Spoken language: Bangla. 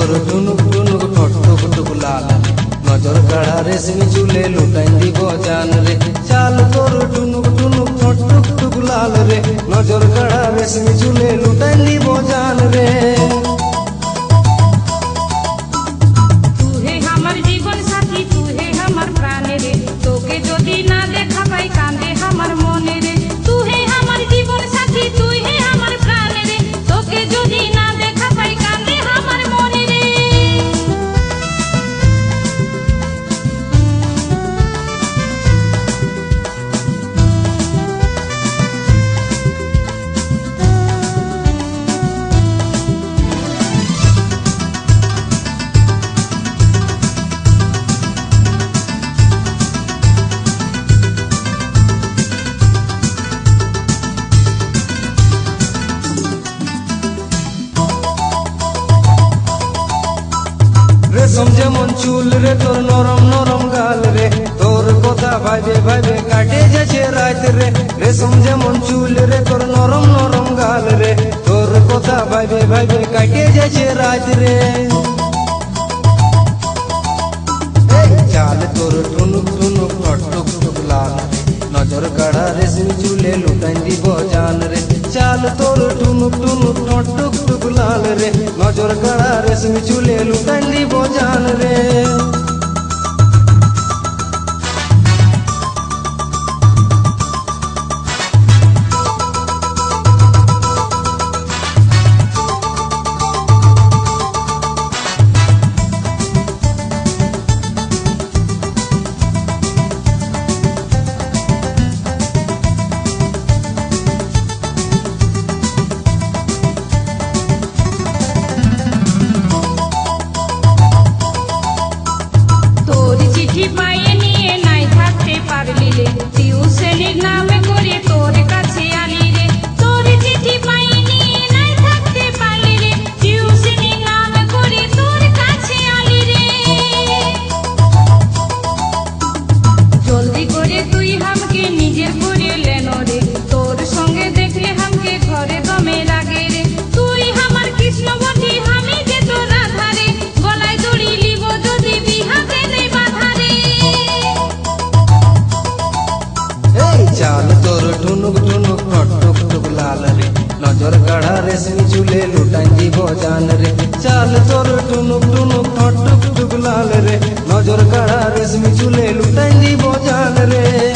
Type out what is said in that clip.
তোর টুনুক টুনুক ঠট টুক টুক লাল নজর কাড়া রেশমি চুলে লুটাই দিব জান রে। চাল তোর টুনুক টুনুক ঠট টুক টুক লাল রে নজর কাড়া রেশমি চুলে লুটাই দিব জান রে। রেশম যেমন চুল রে তোর নরম নরম গাল রে তোর কথা ভাইবে ভাইবে কাটে যাচ্ছে রাত রে। রেশম যেমন চুল রে তোর নরম নরম গাল রে তোর কথা ভাইবে ভাইবে কাটে যাচ্ছে রাত রে। চাল তোর টুনুক টুনুক ঠট টুক টুক লাল নজর কাড়া রেশমি চুলে লুটাই দিব জান রে। চাল তোর টুনুক টুনুক ঠট টুক টুক লাল রে নজর কাড়া রেশমি চুলে লুটাই দিব জান রে। চাল তোর টুনুক টুনুক ঠট টুক টুক লাল রে নজর কাড়া রেশমি চুলে লুটাই দিব জান রে। চাল তোর টুনুক টুনুক ঠট টুক টুক লাল রে নজর কাড়া রেশমি চুলে লুটাই দিব জান রে।